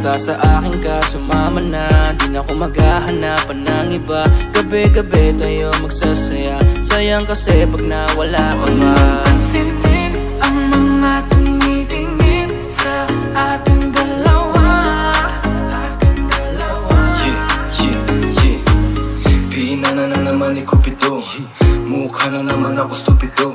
Basta sa akin ka sumama na, di na ako maghahanapan ng iba. Gabi-gabi tayo magsasaya, sayang kasi pag nawala ka ba. Pansinin ang mga tumitingin sa ating dalawa. Pinana na naman ni Cupido, mukha na naman ako stupido.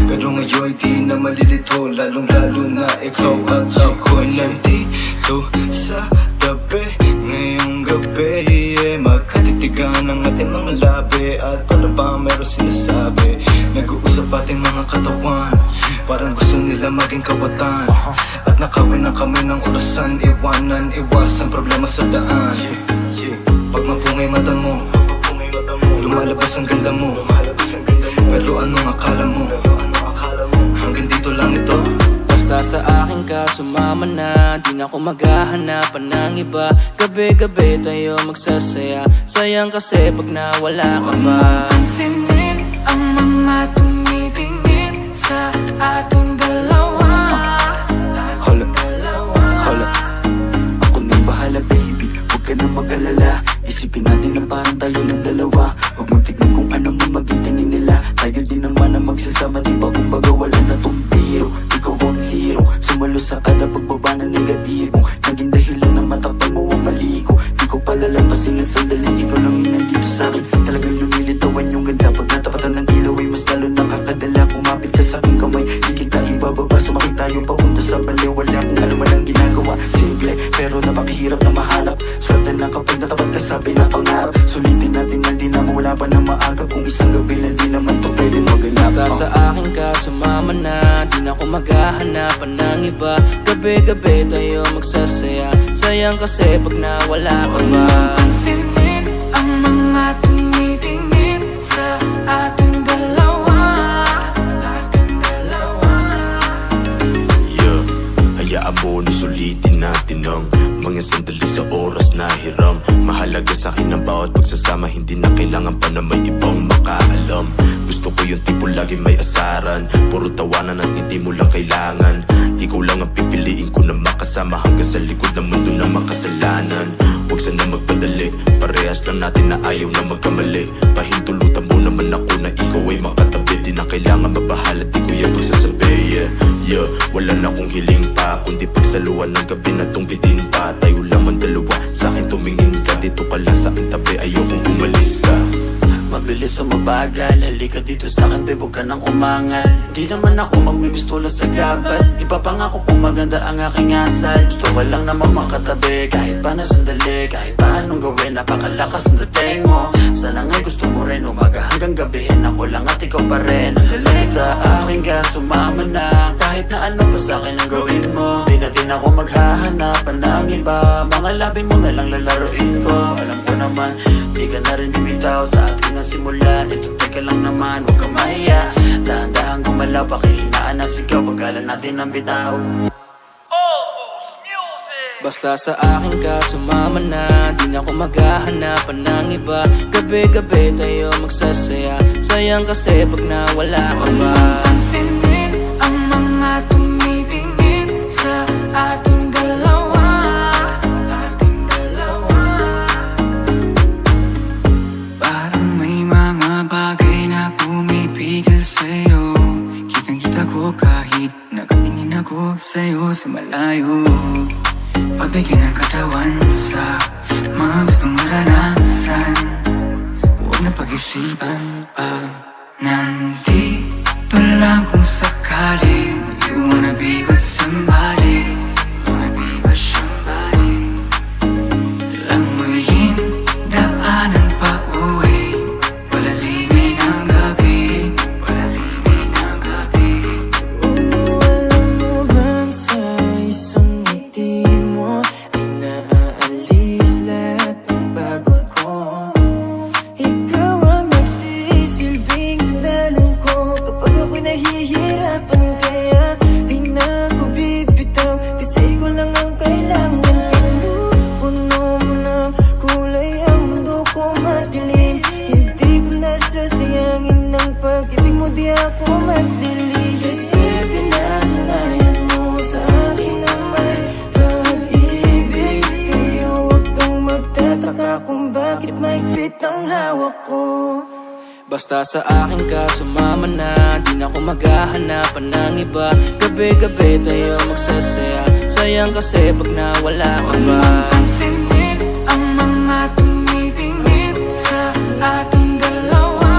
Pero ngayon di na malilito, lalong-lalo na ikaw at ako'y nandito sa tabi. Ngayong gabi, magkatitigan ang ating mga labi. At para ba meron sinasabi, nag-uusap ating mga katawan, parang gusto nila maging kawatan. At nakawin na kami ng orasan, iwanan, iwasan problema sa daan. Pag mapungay mata mo, lumalabas ang ganda mo. Pero anong akala mo? Hanggang dito lang ito. Basta sa akin ka sumama na, di na ako maghahanapan ng iba. Gabi-gabi tayo magsasaya, sayang kasi pag nawala ka ba. Pansinin ang mga tumitingin sa ating dalawa. Hala, ako nang bahala baby, huwag ka nang mag-alala. Isipin natin na parang tayo lang dalawa. Huwag mong tignan kung ano man maging tingin nila. Tayo din naman ang magsasama, diba? Kumbaga wala na tong biro. Ikaw ang hero, sumalo sa kada pagbaba ng negatibo. Naging dahilan na matakpan mo ang maligo. Di ko palalampasin ng sandali, ikaw lang yung nandito sa'kin. Talagang lumilitawan yung ganda. Pag natapatan ng ilaw ay mas lalo nakakadala. Kumapit ka sa'king kamay, di kita ibababa. Sumakit tayo papunta sa baliw. Wala kung ano man ang ginagawa. Simple, pero napakahirap na mahanap. Swerte na kapag natapat ka sa pinapangarap. Sulitin natin na di na mawala pa na maaga. Kung isang gabi lang di naman to pwede maganap. Basta sa akin ka sumama na, di na ako maghahanapan ng iba. Gabi-gabi tayo magsasaya, sayang kasi pag nawala ka ba. Pansinin ang mga tumitingin sa ating dalawa. Yeah, hayaan mo na sulitin natin ang mga sandali sa oras na hiram. Mahalaga sa akin ang bawat pagsasama, hindi na kailangan pa na may ibang makaalam. Gusto ko yung tipo lagi may asaran, puro tawanan at hindi mo lang kailangan. Ikaw lang ang pipiliin ko na makasama hanggang sa likod ng mundo na makasalanan. Huwag sana magpadali, parehas lang natin na ayaw na magkamali. Pahintulutan mo naman ako na ikaw ay makatabi. Di na kailangan mabahala, di ko yan pagsasabi. Yeah, wala na akong hiling pa, kundi pagsaluan ng gabi na tong bitin pa. Tayo lamang dalawa, sa akin tumingin ka, dito ka lang sa aking tabi, ayokong umalis ka. Mabilis o mabagal, halika dito sa'kin, babe, huwag ka nang umangal. Di naman ako magmimistula sa gabal, ipapangako kung maganda ang aking asal. Gusto ko lang naman makatabi, kahit pa na sandali. Kahit pa anong gawin, napakalakas ng dating mo. Sana nga'y gusto mo rin, umaga hanggang gabihin. Ako lang at ikaw pa rin. Basta sa akin ka sumama na, kahit na ano pa sa'kin ang gawin mo. Di na din ako maghahanapan ng iba. Mga labi mo na lang lalaroin ko. Alam ko naman, di ka na rin bibitaw sa atin na simulan. Ito teka lang naman, huwag kang mahiya. Dahan-dahan gumalaw, pakihinaan ang sigaw. Pagkala natin ang bitaw. Basta sa akin ka sumama na, di na ako maghahanapan ng iba. Gabi-gabi tayo magsasaya, sayang kasi pag nawala ka ba. Pansinin ang mga tumitingin sa ating dalawa. Parang may mga bagay na pumipigil sa'yo. Kitang-kita ko kahit nakatingin ako sa'yo sa malayo. Pabigyan ng katawan sa mga gustong maranasan. Huwag na pag-isipan pag nandito lang kung sakali. You wanna be with somebody. Lang mo yung daanan pa uwi. Palalimay ng gabi. Alam mo bang sa isang ngiti mo ay naaalis lahat ng pagod ko. Ikaw ang nagsisilbing sandalan ko kapag ako'y nahihirap. Basta sa akin ka sumama na, di na ako maghahanapan ng iba. Gabi-gabi tayo magsasaya, sayang kasi pag nawala ka ba. Pansinin ang mga tumitingin sa ating dalawa.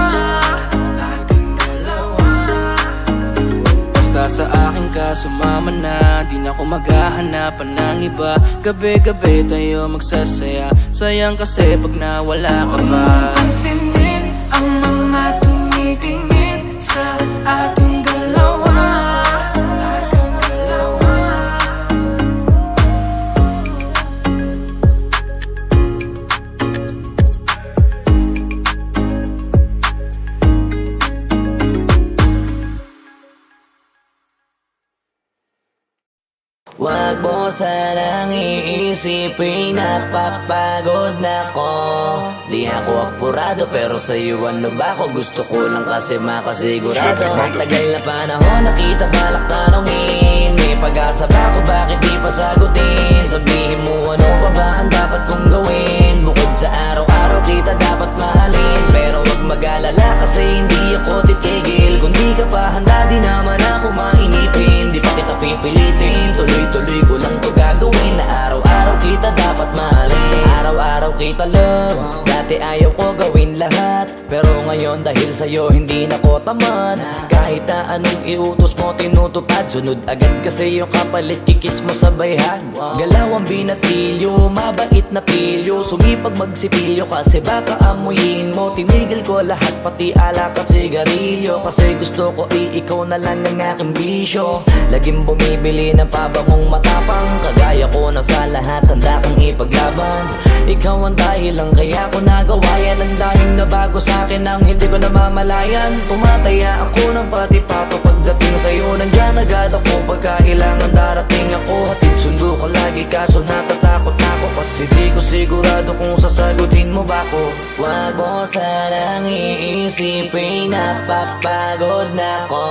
Basta sa akin ka sumama na, di na ako maghahanapan ng iba. Gabi-gabi tayo magsasaya, sayang kasi pag nawala ka ba. Pansinin ang mga tumitingin sa ating dalawa. Wag mo sanang iisipin, napapagod na ko. Di ako apurado pero sa'yo ano ba ako? Gusto ko lang kasi makasigurado. Matagal na panahon nakita balak tanongin, may pag-asa ba ako, bakit di pa sagutin? Sabihin mo ano pa ba ang dapat kong gawin? Bukod sa araw-araw kita dapat mahalin, pero wag mag-alala kasi hindi ako titigil. Kung di ka pa handa di naman ako mainipin, di pa kita pipilitin. Tuloy-tuloy ko lang to gagawin, na araw-araw kita dapat mahalin. Araw-araw kita love, dati ayaw ko gawin lahat, pero ngayon dahil sa'yo hindi na ko tamad. Kahit na anong iutos mo tinutupad, sunod agad kasi yung kapalit kikis mo sa bayhag. Galaw ang binatilyo, mabait na pilyo, sumipag magsipilyo kasi baka amuyin mo. Tinigil ko lahat pati alak at sigarilyo, kasi gusto ko ikaw na lang ang aking bisyo. Laging bumibili ng pabangong matapang, kagaya ko na sa lahat handa kang ipaglaban. Ikaw ang dahilan kaya ko nagawa yan, ang daming nabago sa'kin ang hindi ko namamalayan. Tumataya ako ng pati-pato pagdating sa'yo, nandyan agad ako pagkailangan darating ako. Hatid sundo ko lagi kaso natatakot ako, kasi di ko sigurado kung sasagutin mo ba ko. Wag mo sanang iisipin, napapagod na ko.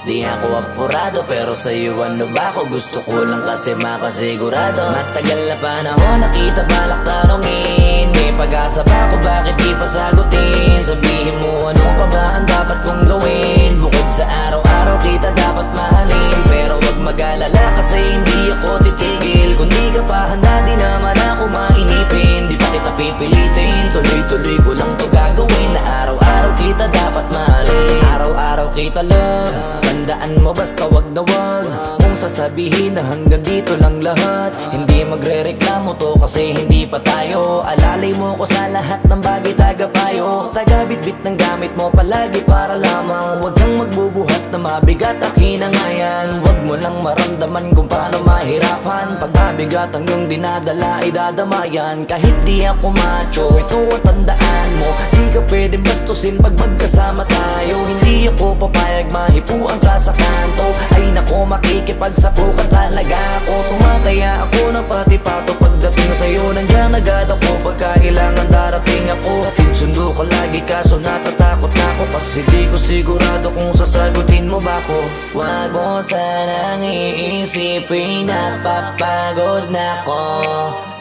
Di ako apurado pero sa'yo ano ba ako? Gusto ko lang kasi makasigurado. Matagal na panahon nakita balak tanongin, may pag-asa ba ako, bakit di pa sagutin? Sabihin mo ano pa ba ang dapat kong gawin? Bukod sa araw-araw kita dapat mahalin, pero wag mag-alala kasi hindi ako titigil. Kung di ka pa handa di naman ako mainipin, di pa kita pipilitin. Tuloy-tuloy ko lang to gagawin, na araw-araw kita dapat mahalin. Araw-araw kita love, tandaan mo basta wag na wag mong sasabihin na hanggang dito lang lahat. Hindi magre-reklamo to kasi hindi pa tayo. Alalay mo ko sa lahat ng bagay, tagapayo. Tagabitbit ng gamit mo palagi para lamang wag kang magbubuhat na mabigat, akin na nga yan. Wag mo lang maramdaman kung paano mahirapan, pag mabigat ang iyong dinadala idadamayan. Kahit di ako macho, ito ang tandaan mo, di ka pwedeng bastusin pag magkasama tayo. Hindi ako papayag mahipuan ka sa kanto, ay nako makikipagsapukan talaga ako. Tumataya ako ng pati-pato pagdating sa'yo, nandyan agad ako pagkailangan darating ako. Hatid sundo ko lagi kaso natatakot ako, kasi di ko sigurado kung sasagutin mo ba ko. Wag mo sanang iisipin, napapagod na ko.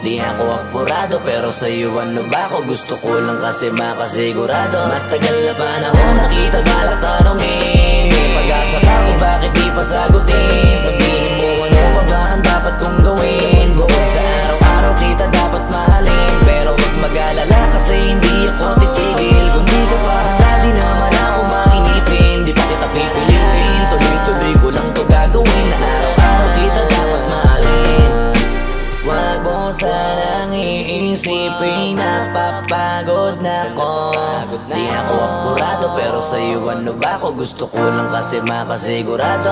Di ako apurado pero sa'yo ano ba ako? Gusto ko lang kasi makasigurado. Matagal na panahon nakita balak tanongin, may pag-asa ba ako, bakit di pa sagutin? Sabihin mo ano pa ba ang dapat kong gawin? Bukod sa araw-araw kita dapat mahalin, pero wag mag-alala kasi hindi ako titigil. Kung di ka pa handa di naman ako mainipin, di pa kita pipilitin. Tuloy-tuloy ko lang to gagawin, na araw-araw kita dapat mahalin. Wag mo sanang iisipin, napapagod na ko. Di ako apurado pero sa'yo ano ba ako? Gusto ko lang kasi makasigurado.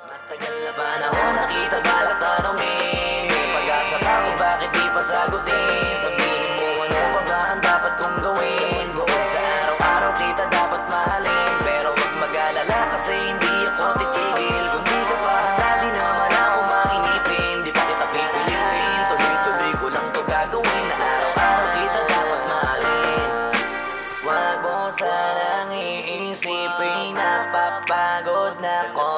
Matagal na panahon nakita balak tanongin, may pag-asa ba ako, bakit di pa sagutin? Sabihin mo ano pa ba ang dapat kong gawin? Bukod sa araw-araw kita dapat mahalin, pero wag mag-alala kasi hindi ako titigil. Kung di ka pa handa di naman ako mainipin, di pa kita pipilitin. Tuloy-tuloy ko lang to gagawin, na araw-araw kita dapat mahalin. Wag mo sanang iisipin, napapagod na ko.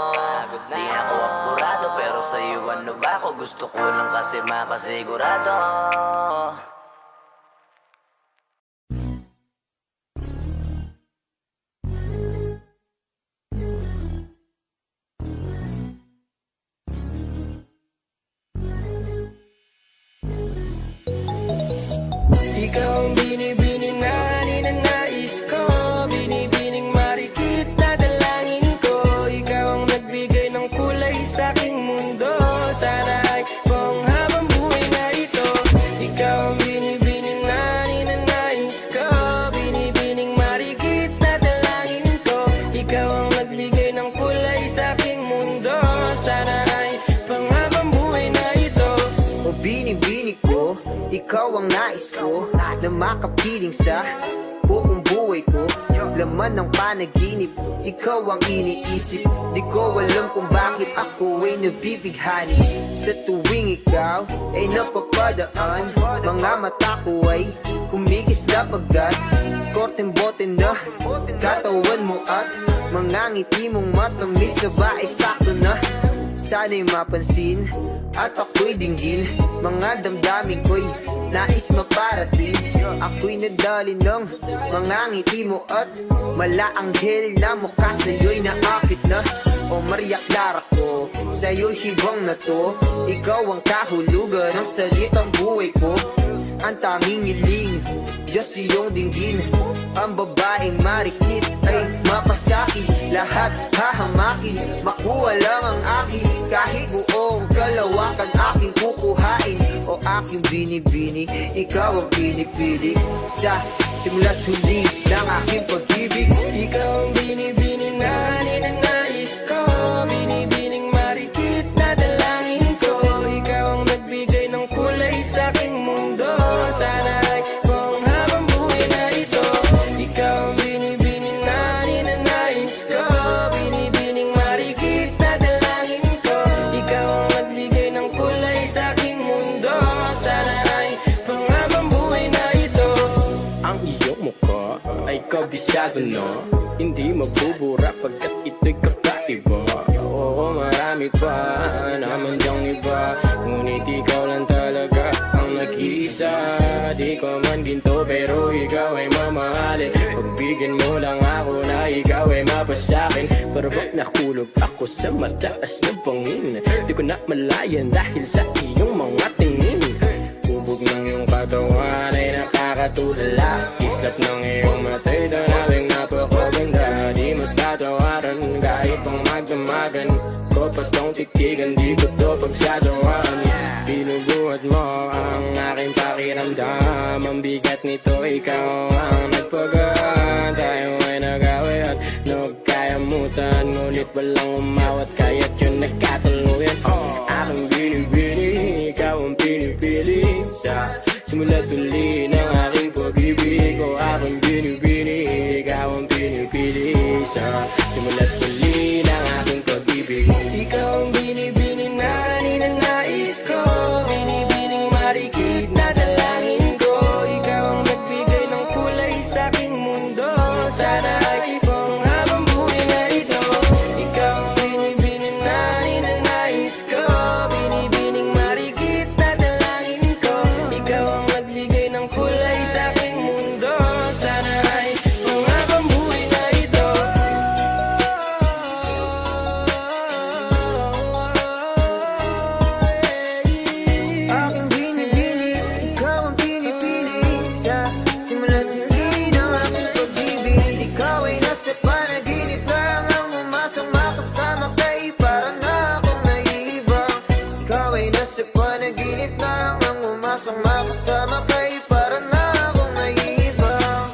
Di ako apurado pero sa'yo ano ba ako? Gusto ko lang kasi makasigurado. Ikaw ang binibini na ninanais ko, binibining marikit na dalangin ko. Ikaw ang nagbigay ng kulay sa aking mundo. Sana ay buong habang buhay na ito. Ikaw ang binibining na ninanais ko, binibining marikit na dalangin ko. Ikaw ang nagbigay ng kulay sa aking mundo. Sana ay panghabang buhay na ito. O binibini ko, ikaw ang nais ko na makapiling sa buong buhay ko. Laman ng panaginip, ikaw ang iniisip. Di ko alam kung bakit ako ay nabibighani. Sa tuwing ikaw ay napapadaan, mga mata ko ay kumikis na pagkat korteng bote na katawan mo at mga ngiti mong matamis na ba ay sakto na. Sana'y mapansin at ako'y dinggin, mga damdamin ko'y nais maparating. Ako'y nadali ng mga ngiti mo at malaanghel na mukha sa'yo'y naakit na. O Maria Clara ko, sa'yo'y hibang na to. Ikaw ang kahulugan ng salitang buhay ko. Ang tanging hiling, Diyos iyong dinggin. Ang babaeng marikit ay mapasakit. Lahat hahamakin, makuha lang ang akin. Kahit buong kalawakan aking kukuhain. O aking binibini, ikaw ang pinipili. Sa simula't huli ng aking pag-ibig. Ikaw ang binibini na ninanais ko, binibining marikit na dalangin ko. Ikaw ang nagbigay ng kulay sa aking mundo. Sana ay buong habang buhay na ito. Ikaw ang binibini na ninanais ko, binibining marikit na dalangin ko. Ikaw ang nagbigay ng kulay sa aking mundo. Sana ay buong habang buhay na ito. Ang iyong mukha ay kabisado na, hindi mabubura pagkat ito'y kakaiba. Oo, marami pa naman diyang iba, ngunit ikaw lang talaga ang nag-iisa. Di ko man ginto pero ikaw ay mamahalin. Pagbigyan mo lang ako na ikaw ay mapasakin. Pero ba't nakulog ako sa mataas na bangin? Di ko na malayan dahil sa iyong mga tingin. Ubog ng iyong katawan ay nakakatulala. Islap ng iyong matay tanawing napakaganda. Di matatawaran kahit pang magdamagan ko pa tong titigan, di ko to pagsasawaan. Binubuhat mo ang aking pakiramdam. Ang bigat nito, ikaw ang nagpagaan. Tayo ay nag-away at nagkayamutan, ngunit walang umawat kaya't yun nagkatuluyan. Aking binibini, ikaw ang pinipili. Sa simula't huli ng aking pag-ibig. O aking binibini, ikaw ang pinipili. Sa simula't huli ng aking pag-ibig. Ikaw ang binibini na ninanais ko, binibining marikit na dalangin ko. Ikaw ang nagbigay ng kulay sa aking mundo. Sana ay buong habang buhay na ito. Ikaw ang binibini na ninanais ko, binibining marikit na dalangin ko. Ikaw ang nagbigay ng kulay sa aking mundo. Sana ay buong habang buhay na ito. Aking binibini, ikaw ang pinipili. Sa simula't huli ng aking pag-ibig. Ikaw ay nasa panaginip lang, ang umasang makasama kay para na akong naiibang. Ikaw ay nasa panaginip lang, ang umasang makasama kay para na akong naiibang.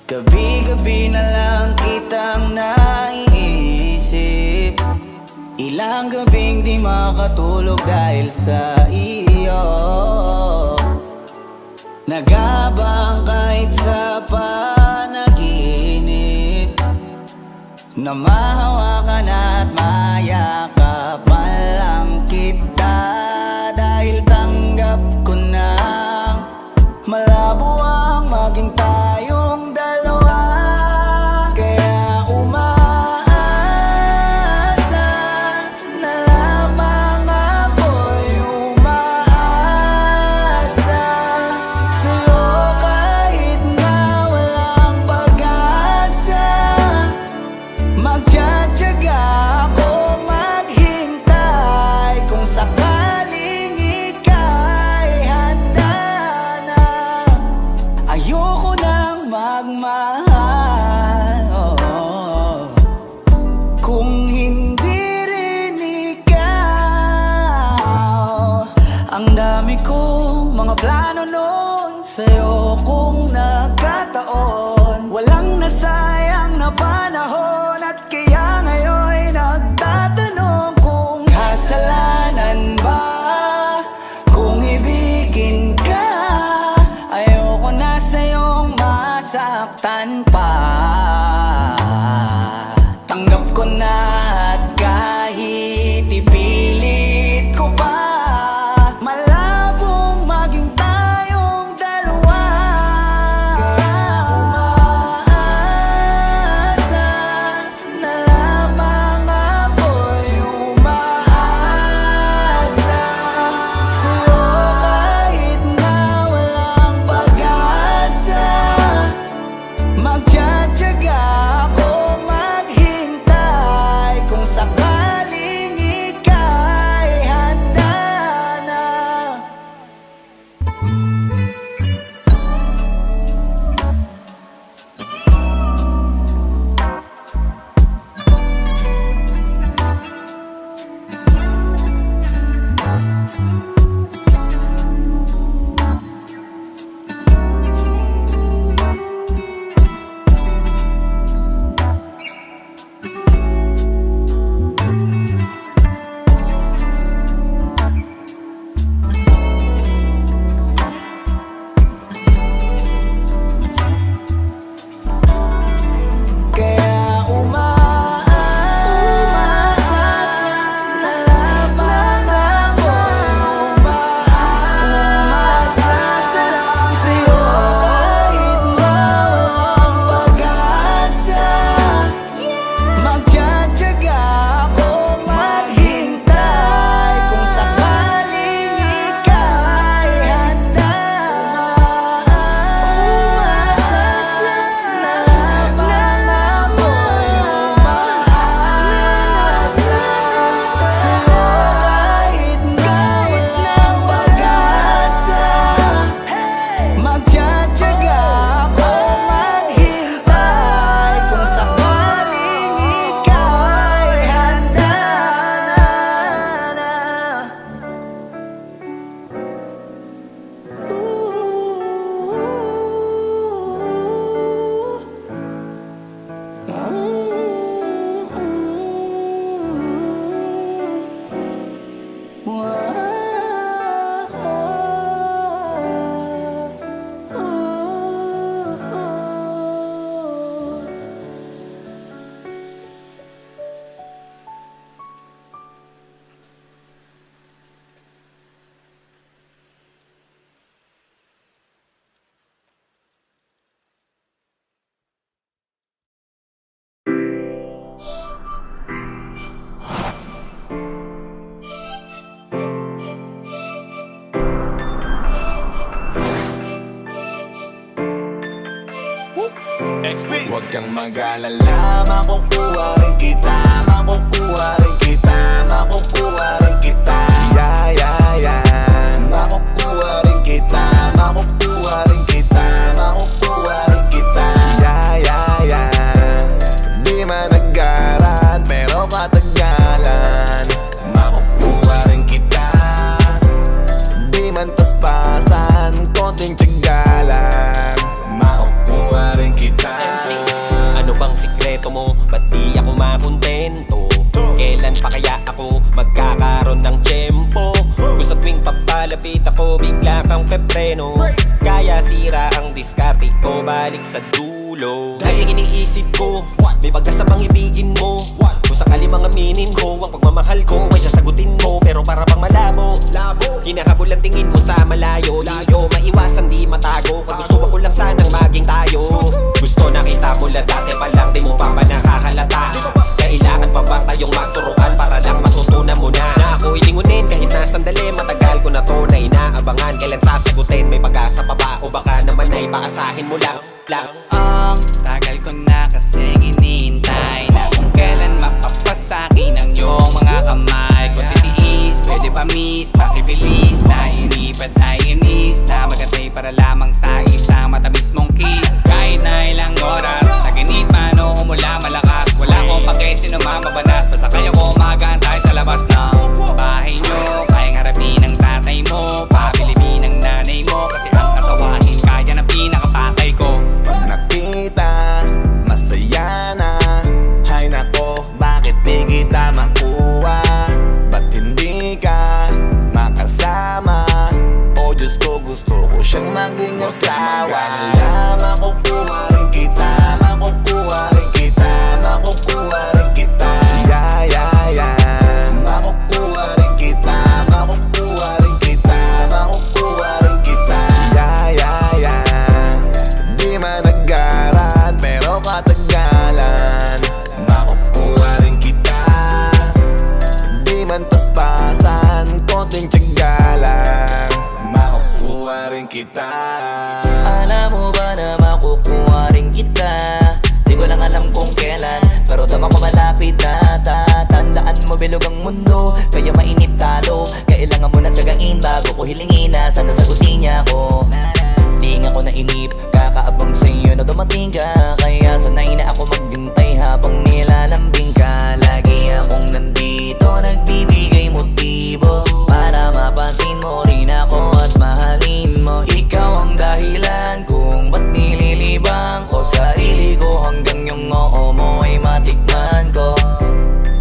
Gabi-gabi na lang kitang naiisip. Ilang gabing di makatulog dahil sa iyo. Nagabang kahit sa panaginip na mahawakan at mayakapan lang kita. Dahil tanggap ko na malabo ang maging tayong dalawa. Kaya umaasa na lamang ako'y umaasa sa'yo kahit na walang pag-asa. Magtsatsaga ako maghintay kung sakaling ika'y handa na. Ayoko nang magmahal, kung hindi rin ikaw. Ang dami kong mga plano noon sa'yo kung nagkataon. Walang nasayang na panahon at kaya ngayon'y nagtatanong kung kasalanan ba kung ibigin ka. Ayoko na sa'yong masaktan pa. Tanggap ko na at kahit ipilit ko pa, malabong maging tayong dalawa. Kaya umaasa na lamang ako'y umaasa sa'yo kahit na walang pag-asa. Magtsatsaga ako maghintay kung sakaling ika'y handa na. Kaya umaasa na lamang ako'y umaasa sa'yo kahit na walang pag-asa. Magtsatsaga ako maghintay kung sakaling ika'y handa. Umaasa na lamang ako'y umaasa sa'yo kahit na walang pag-asa. Magtsatsaga ako maghintay kung sakaling ika'y handa na. Huwag kang mag-alala, makukuha rin kita, makukuha rin kita, makukuha rin kita. Yeah, yeah, yeah. Makukuha rin kita, makukuha rin kita, makukuha rin kita. Yeah, yeah, yeah. Di man nag-aral, pero katagalan. Makukuha rin kita. Di man paspasan, konting tiyaga lang. Makukuha rin kita. Ano bang sikreto kwento mo, ba't di ako makontento? Kailan pa kaya ako magkakaroon ng tiyempo? Kung sa tuwing papalapit ako, bigla kang pepreno. Kaya sira ang diskarte ko, balik sa dulo. Dahil iniisip ko, may pagkasabang ibigin mo. Kung sakali mga minin ko, ang pagmamahal ko ay sasagutin mo, pero para bang malabo. Hinahabol ang tingin mo sa malayo. Di maiwasan, di matago. Kagustuhan ko lang sanang maging tayo. Gusto nakita mo lang dati pa lang, di mo pa nakahalata. Kailangan pa bang tayong magturuan para lang matutunan mo na ako ilingunin kahit na sandali. Matagal ko na to na inaabangan, kailan sasagutin? May pag-asa pa ba o baka naman ay paasahin mo lang? Ang tagal ko na kasing iniintay na kung kailan mapapasakin ang iyong mga kamay. Kung titiis, pwede pa miss, pakibilis na inipad ay inis na magantay para lamang sa isang matamis mong kiss. Kahit na ilang oras, naginip paano umula malakas. Wala ko pake sino mamabanas, basta kaya ko mag-aantay sa labas ng bahay nyo. Kayang harapin ng tatay mo, pabilibin ng nanay mo, kasi ang kasawahin kaya na pinakapakay ko. Pag nakita, masaya na. Hay nako, bakit di kita makuha? Ba't hindi ka makasama? O Diyos ko, gusto ko siyang maging asawa. Makukuha rin kita, makukuha rin kita, makukuha rin kita. Yeah, yeah, yeah. Makukuha rin kita, makukuha rin kita, makukuha rin kita. Yeah, yeah, yeah. Di man nag-aral, pero katagalan. Makukuha rin kita. Di man paspasan, konting tiyaga lang. Makukuha rin kita. Alam mo ba na makukuha rin kita? Di ko lang alam kung kailan, pero tama ko malapit na. Tandaan mo bilog ang mundo, kaya mainip talo. Kailangan mo na tiyagain bago ko hilingin na sana sagutin niya ako. Di nga ko nainip, kakaabang sa'yo na dumating ka. Kaya sanay na ako maghintay habang nilalambing ka. Lagi akong nandito, nagbibigay motibo para mapansin mo rin ako at mahalin mo. Ikaw ang dahilan kung ba't nililibang ko sarili ko, hanggang yung oo mo ay matikman ko.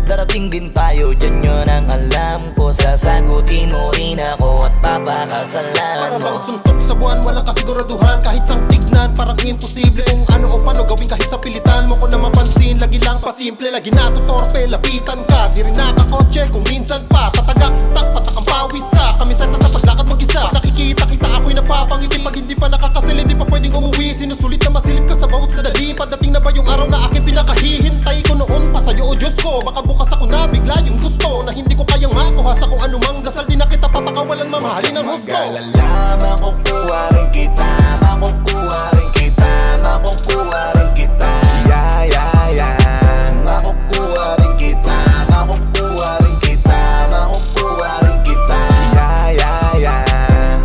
Darating din tayo, dyan yun ang alam ko. Sasagutin mo rin ako at papakasalan Para bang mo. suntok sa buwan, walang kasiguraduhan. Kahit sang tignan, parang imposible kung ano o paano gawin. Kahit sa pilitan mo ko na mapansin, lagi lang pasimple, lagi natutorpe, lapitan ka. Di rin nakakotse kung minsan pa tatagak, patak ang pawis sa kamiseta sa paglakad mag-isa. Pag nakikita kita ako'y napapangiti, pag hindi pa nakakasili, di pa pwedeng umuwi. Sinusulit na masilip ka sa bawat sadali. Padating na ba yung araw na aking pinakahihintay ko noon pa sa'yo, o Diyos ko? Baka bukas ako na bigla yung gusto na hindi ko kayang makuha sa kung anumang dasal. Di na kita papakawalan, mamahalin ang husto. Mag-alala, makukuha rin kita, makukuha rin kita, makukuha rin kita. Yeah, yeah, yeah. Makukuha rin kita, makukuha rin kita, makukuha rin kita. Yeah, yeah, yeah.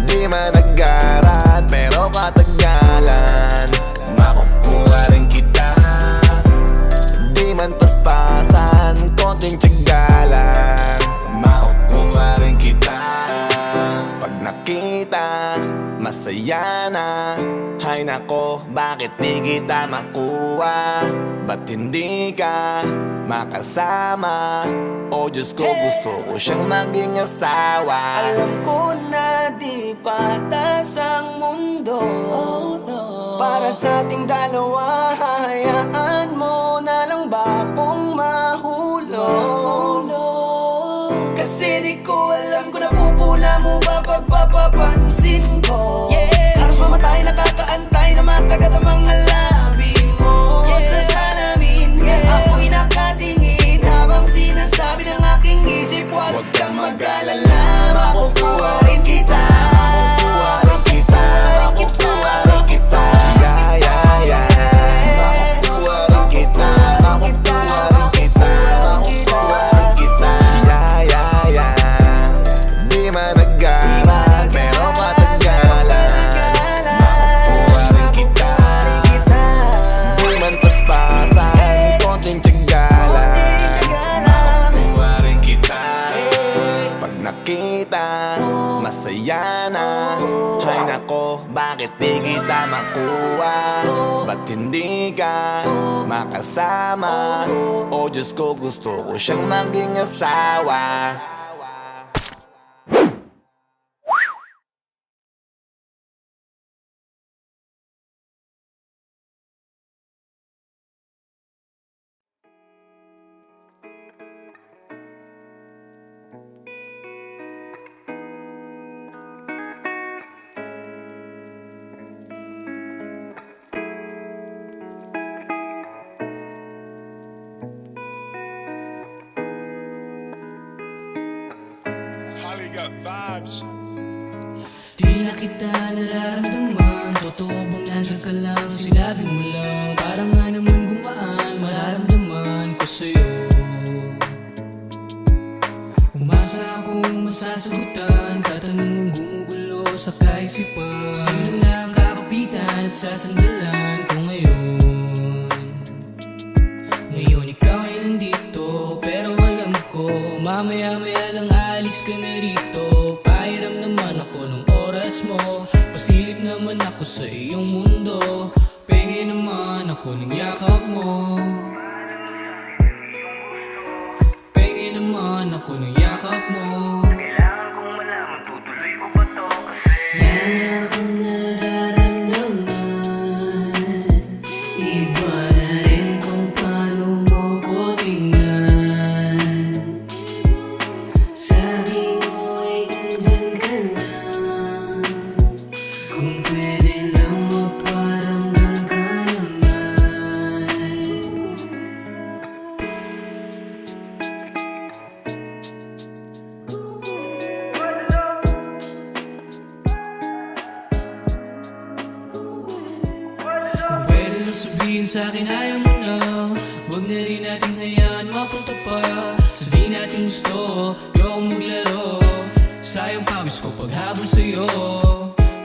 Di man nag-aral, pero katagalan. Makukuha rin kita. Di man paspasan, konting tiyaga lang. Makukuha rin kita. Pag nakita, masaya na. Hay nako, bakit di kita makuha? Ba't hindi ka makasama? O Diyos ko, gusto ko siyang maging asawa. Alam ko na di patas ang mundo, para sa ating dalawa, hayaan mo na lang ba akong mahulog? Kasi di ko alam kung napupuna mo ba pagpapapansin ko. Halos mamatay, nakakaantay na makagat ang mga labi mo sa salamin. Ako'y nakatingin habang sinasabi ng aking isip, huwag kang mag-alala, makukuha rin kita. Makukuha rin kita, makukuha rin kita. Yeah, yeah, yeah. Makukuha rin kita, makukuha rin kita, makukuha rin kita. Yeah, yeah, yeah. Di man nag-aral, pero matagalan. Makukuha rin kita. makasama. Oh Diyos ko, gusto ko siyang maging asawa. Di na kita nararamdaman. Totoo bang nandyan ka lang, sinabi mo lang. Parang nga naman gumaan, mararamdaman ko sa'yo. Umasa akong masasagutan, katanungang gumugulo sa kaisipan. Sino na ang kakapitan at sasandalan ko ngayon? Ngayon ikaw ay nandito, pero alam ko mamaya-maya lang alis ka na rito. Pahiram naman ako ng oras mo, pasilip naman ako sa iyong mundo. Penge naman ako ng yakap mo, penge naman ako ng yakap mo. Kailangan kong malaman, tutuloy ko ba to kasi meron akong nararamdaman. Iba na rin kung paano mo ko tingnan. Sabi mo ay nandyan ka lang, kung pwede lang magparamdam ka naman. Kung pwede lang sabihin sa'kin ayaw mo na, huwag na rin natin hayaan mapunta pa sa di natin gusto. Ayokong maglaro, sayang pawis ko paghabol sa'yo.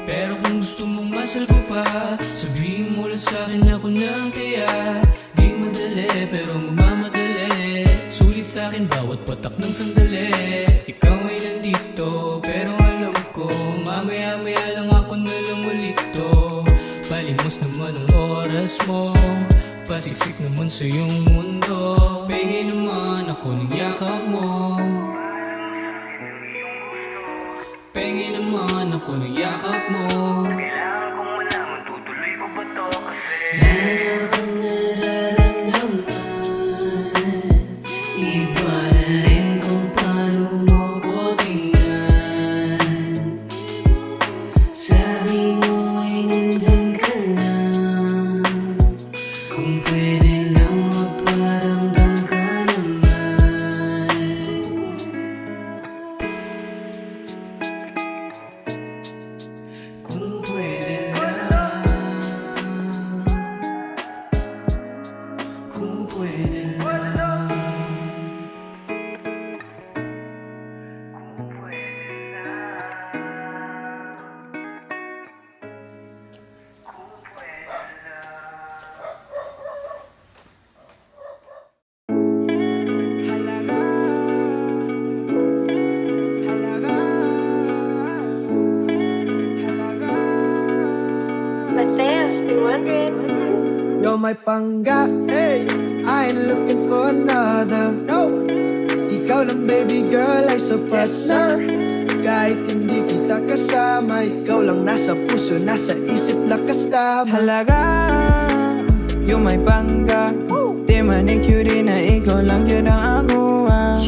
Pero kung gusto mong masal ko pa, sabihin mo lang sa'kin ako na ang taya. Di madali pero mamamadali, sulit sa'kin bawat patak ng sandali. Ikaw ay nandito pero alam ko mamaya-maya lang ako na lang ulit to. Palimos naman ang oras mo, pasiksik naman sa iyong mundo. Penge naman ako ng yakap mo, penge naman ako ng yakap mo. Kailangan kong malaman, tutuloy ko ba to kasi meron akong nararamdaman. Iba na rin kung paano mo ko tingnan. Sabi mo ay nandyan ka lang, kung pwede lang magparamdam ka naman. Kung pwede lang, kung pwede lang. You're my pangga, I ain't looking for another. Ikaw lang baby girl ay sapat na. Kahit hindi kita kasama, ikaw lang nasa puso, nasa isip, lakas tama. Halaga, yung may pangga, di man cutie na ikaw lang yun ang akuha.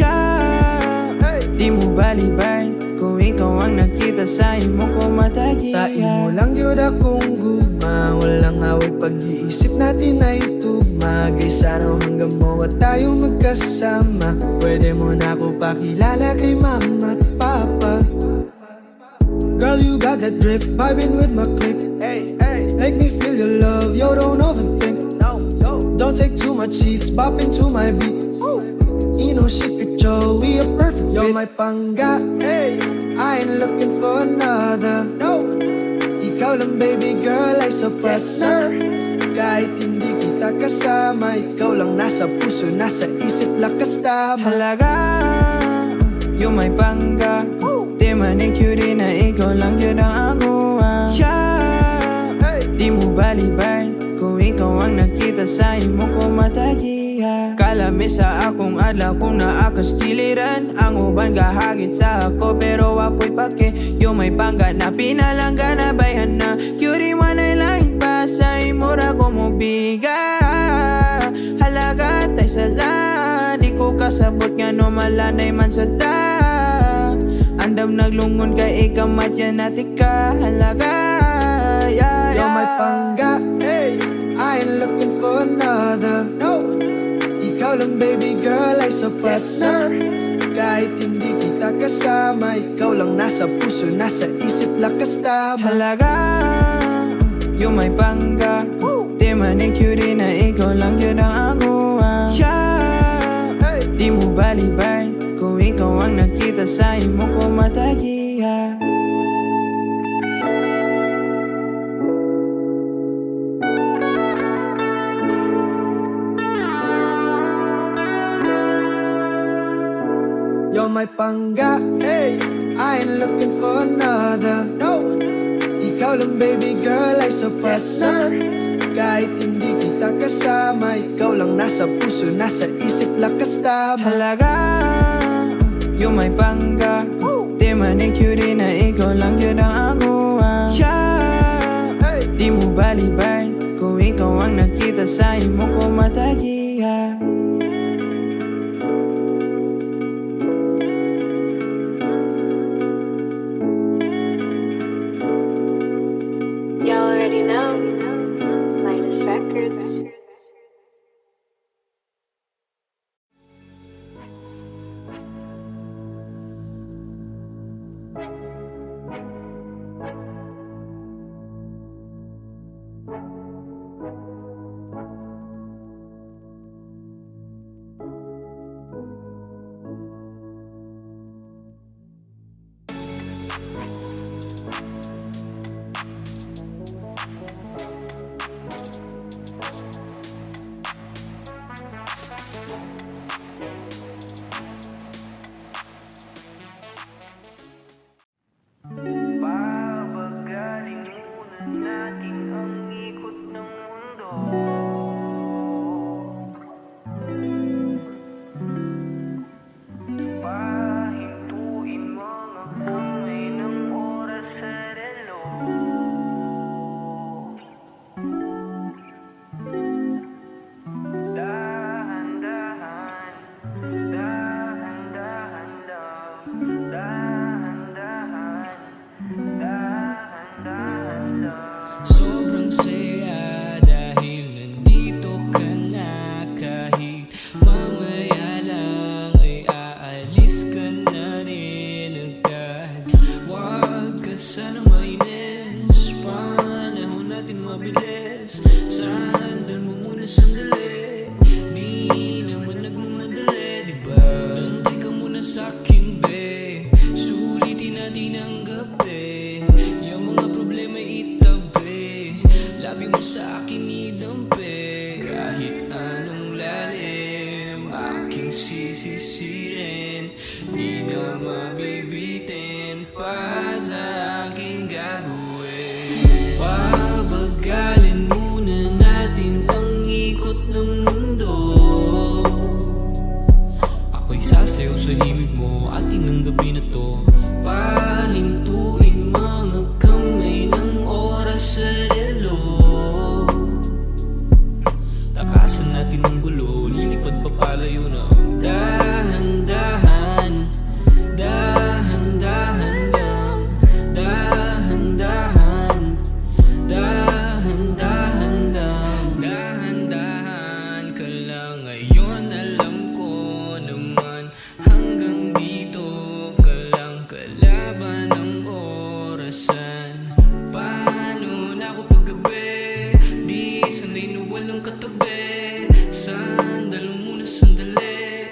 Di mo balibay kung ikaw ang nakita sa imo ko matagi. Sa imo lang yun akong gugma, walang away pag-iisip natin ay tugma. Gaysa na hanggang mo at tayo magkasama. Pwede mo na ako pakilala kay mama at papa. Girl, you got that drip, vibing with my click. Make me feel your love, yo, don't overthink. Don't take too much seats, bop into my beat. You know she could show, we a perfect fit. You're my pangga, I ain't looking for another. Ikaw lang baby girl ay sapat na. Kahit hindi kita kasama, ikaw lang nasa puso, nasa isip, lakas tama. Halaga, yung may pangga, di man cutie na ikaw lang yun ang akuha. Di mo balibay kung ikaw ang nakita sa imo ko matagiya. Kalami sa akong adlaw kung naakas tiliran. Ang uban gahagit sa ako pero ako'y pake. Yung may pangga na pinalangga na bayhan na. Curie man ay langit pa sa imura ko mo biga. Halaga tay sala, di ko kasabot nga no malanay man sa ta. Andam naglungon kay ikamatya natin ka. Halaga, yeah, You're my pangga, I ain't looking for another. Ikaw lang baby girl ay sapat na. Kahit hindi kita kasama, ikaw lang nasa puso, nasa isip, lakas tama. Halaga, yung may pangga. Di man cutie na ikaw lang yun ang aguwa. Di mo balibay kung ikaw ang nakita sa imo ko matagiya. You're my pangga, I ain't looking for another. Ikaw lang baby girl ay sapat na. Kahit hindi kita kasama, ikaw lang nasa puso, nasa isip, lakas tama. Halaga, yung may pangga. Di man cutie na ikaw lang yun ang aguwa. Di mo balibay kung ikaw ang nakita sa imo ko matagiya. You already know. Minus Records. Sobrang saya dahil nandito ka na. Kahit mamaya lang ay aalis ka na rin agad. Huwag ka sana mainis, panahon natin mabilis. Sandal mo muna sandali, di naman nagmamadali, diba? Tantay ka muna sa'kin, be. Sulitin natin ang gabi. Yung mga problema itabi, labi mo sa akin idampi. Kahit anong lalim, aking sisisirin. Di na mabibitin pa sa aking gagawin. Pabagalin muna natin ang ikot ng mundo. Ako'y sasayaw sa himig mo, atin ang gabi na to. Pahintuin mga kamay ng oras sa relo. Takasan natin ang gulo, lilipad pa palayo na. Dahan-dahan, dahan-dahan lang. Dahan-dahan, dahan-dahan lang. Dahan-dahan ka lang ngayon, alam ko naman. Hanggang dito ka lang, kalaban ng orasan. Paano na ako paggabi, di sanay na walang katabi. Sandal mo muna sandali,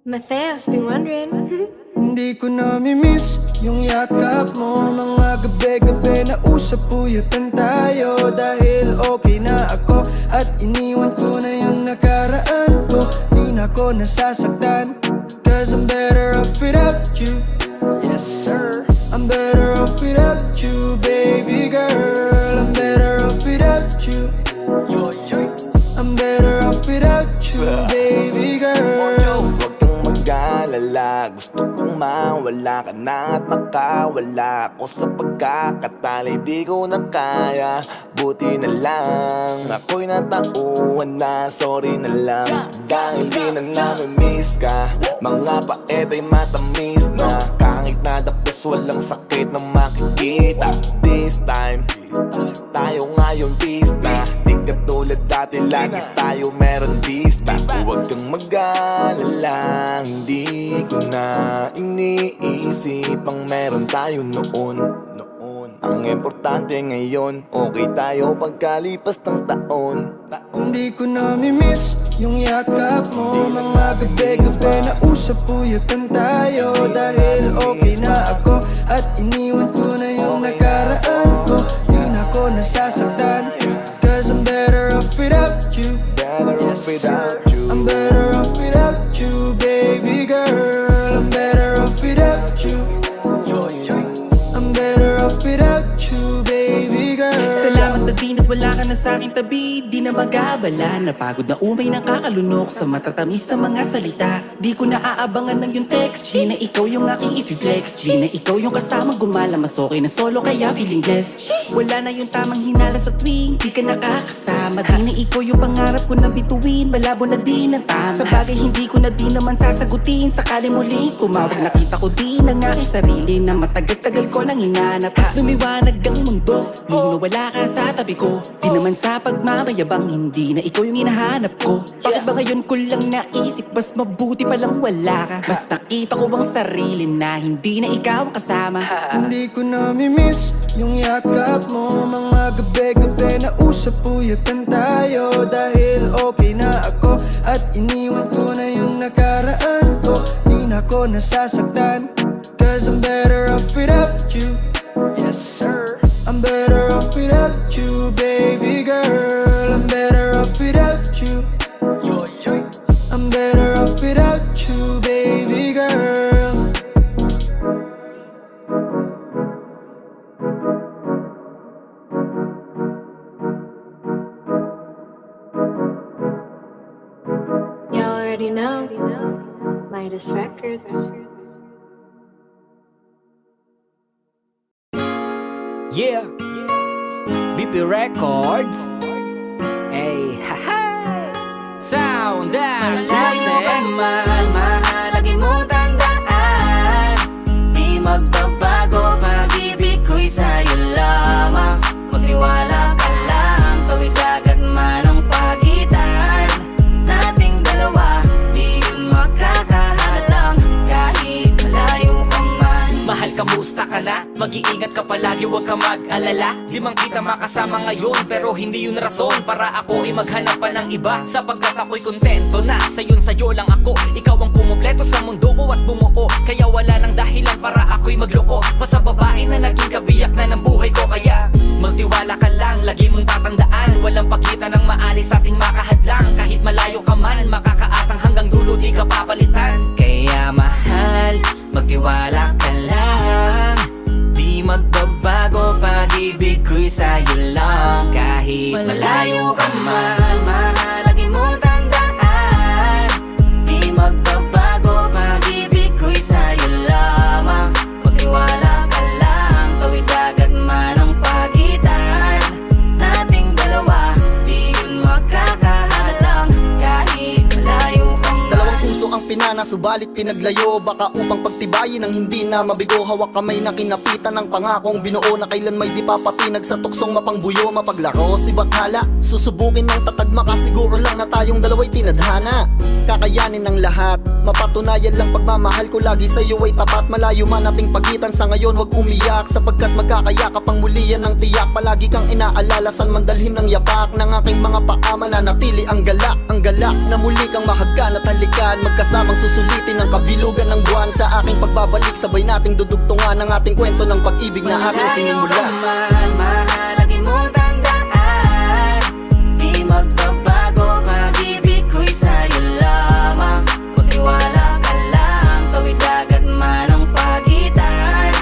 Matthias, be wondering. Hindi ko nami-miss yung yakap mo. Mga gabi-gabi na usap-puyatan tayo. Dahil okay na ako at iniwan ko na yung nakaraan ko. Di na ako nasasaktan, cause I'm better off without you. Yes sir, I'm better off without you, baby girl. I'm better off without you. I'm better off without you, baby girl. Huwag kang mag-alala, gusto kong mawala ka na at makawala ako sa pagkakatali. Di ko na kaya, buti na lang ako'y natauhan na, sorry na lang. Dahil di na nami-miss ka, mga paet ay matamis na. Kahit nadapos walang sakit na makikita. This time, tayo ngayon peace na. Di katulad dati, lagi tayo meron distance. Huwag kang mag-alala, hindi ko na iniisip ang meron tayo noon. Ang importante ngayon, okay tayo pagkalipas ng taon. Hindi ko nami-miss yung yakap mo. Mga gabi-gabi na usap-puyatan tayo. Dahil okay na ako at iniwan ko na yung nakaraan ko. Di na ako nasasaktan, cause I'm better off without you. Better off without you. I'm better off without you, baby girl. I'm better off without you. I'm better off without you, baby girl. Salamat na di na wala ka na sa aking tabi. Di na mag-aabala, napagod na umay nakakalunok sa matatamis na mga salita. Di ko na aabangan ng yung text, di na ikaw yung aking i-flex. Di na ikaw yung kasamang gumala, mas okay na solo kaya feeling blessed. Wala na yung tamang hinala sa tuwing di ka nakakasama. Di na ikaw yung pangarap ko na bituin, malabo na din ang tama. Sa bagay hindi ko na di naman sasagutin, sakali muling kumawag nakita ko din ang aking sarili na matagal-tagal ko nang hinanap. As lumiwanag ang mundo, nung nawala ka sa tabi ko. Di naman sa pagmamayabang, hindi na ikaw yung hinahanap ko. Bakit ba ngayon ko lang naisip, mas mabuti palang wala ka. Mas nakita ko bang sarili na hindi na ikaw ang kasama. Hindi ko nami-miss yung yakap mo. Mga gabi-gabi na usap-puyatan tayo. Dahil okay na ako at iniwan ko na yung nakaraan ko. Di na ako nasasaktan, cause I'm better off without you. Yes sir, I'm better off without you, baby girl. I'm better off without you. I'm better off without you, baby girl. You already know. Midas Records. Yeah, BP Records. Hey, haha. Sound dance. Malayo ka man, mahalagi mo tandaan. Di magbabago, pag-ibig ko'y sa'yo lamang. Magtiwala ka lang, tawid agad man ang pagitan nating dalawa. Di yun makakahalang, kahit malayo ka man. Mahal, kamusta ka na? Mag-iingat ka palagi, huwag ka mag-alala. Di man kita makasama ngayon, pero hindi yun rason para ako ay maghanap pa ng iba. Sapagkat ako'y kontento na sa'yo lang ako. Ikaw ang pumumpleto sa mundo ko at bumuo. Kaya wala nang dahilan para ako'y magloko pa sa babae na naging kabiyak na ng buhay ko. Kaya magtiwala ka lang, lagi mong tatandaan. Walang pagkita ng maalis sa ating makahadlang. Kahit malayo ka man, makakaasang hanggang dulo di ka papalitan. Kaya mahal, magtiwala ka lang. Di magbabago, pag-ibig ko'y sa'yo lang. Kahit malayo ka man, mahalagi mo tandaan. Di magbabago, pag-ibig ko'y sa'yo lamang. Magtiwala ka lang, tawid agad man ang pagitan nating dalawa. Di yun makakahalang, kahit malayo ka man. Dalawang puso ang pinana, subalit pinaglayo. Baka upang pagtibayin ang hindi na mabigo. Hawak kamay na kinapitan ng pangakong binuo na kailan may di papatinag sa tuksong mapangbuyo. Mapaglaro si Bakhala, susubukin ng tatagma ka. Siguro lang na tayong dalawa'y tinadhana. Kakayanin ng lahat, mapatunayan lang pagmamahal ko lagi sa'yo ay tapat. Malayo man ating pagitan sa ngayon, wag umiyak. Sapagkat magkakayakap ang muli yan ng tiyak. Palagi kang inaalala, san man dalhin ng yapak ng aking mga paa. Mananatili ang galak na muli kang mahagkan at halikan. Magkasamang susulitin ng kabilugan ng buwan. Sa aking pagbabalik, sabay nating dudugtungan ang ating kwento ng pag-ibig na aking sinimula. Mahalagi mong tandaan, di magbabago, pag-ibig ko'y sa'yo lamang. Magtiwala ka lang, tawid agad man ang pagitan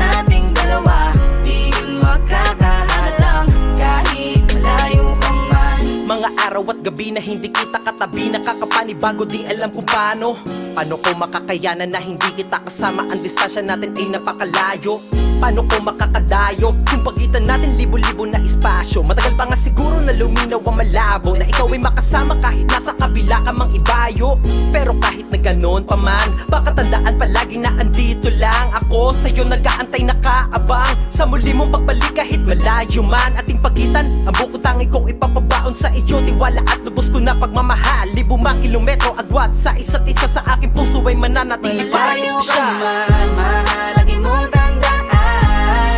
nating dalawa, di yun makakahalang kahit malayo pa man. Mga araw at gabi na hindi kita katabi, nakakapanibago, di alam kung paano. Paano ko makakayanan na hindi kita kasama? Ang distansya natin ay napakalayo. Paano ko makakadayo kung pagitan natin libo-libo na espasyo? Matagal pa nga siguro na luminaw ang malabo, na ikaw ay makasama kahit nasa kabila ka mang ibayo. Pero kahit na ganon pa man, baka tandaan palagi na andito lang ako sa'yo, nag-aantay nakaabang sa muli mong pagbalik kahit malayo man. Ating pagitan, ang buko tangi kong ipapabaon sa iyo, tiwala at lubos ko na pagmamahal. Libo mang kilometro agwat sa isa't isa, sa aking puso ay mananatili parang Malayo ka espesyal. man, mahalagi mong tandaan,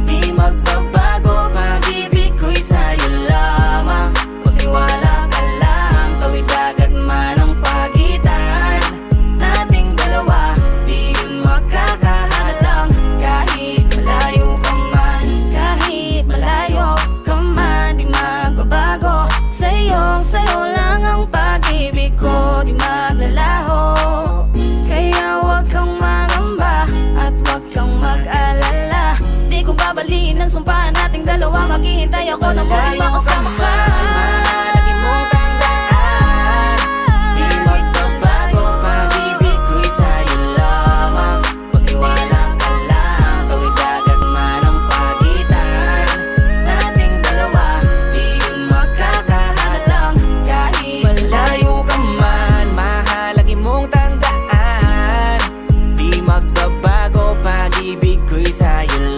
di magbabago, pag-ibig ko'y sa'yo lamang. Magtiwala ka lang, tawid agad man ang pagitan nating dalawa, di yun makakahalang kahit malayo ka man. Kahit malayo ka man, di magbabago, sa'yo lang ang pag-ibig ko, di maglalaho. Kaya huwag kang mangamba at huwag kang mag-alala, di ko babaliin ang sumpahan nating dalawa, maghihintay ako na muling makasama ka. Mahalagi mong tandaan, di magbabago, pag-ibig ko'y sa'yo lamang. Magtiwala ka lang, tawid agad man ang pagitan nating dalawa, di yun makakahalang kahit malayo ka man. Mahalagi mong tandaan, di magbabago, pag-ibig ko'y sa'yo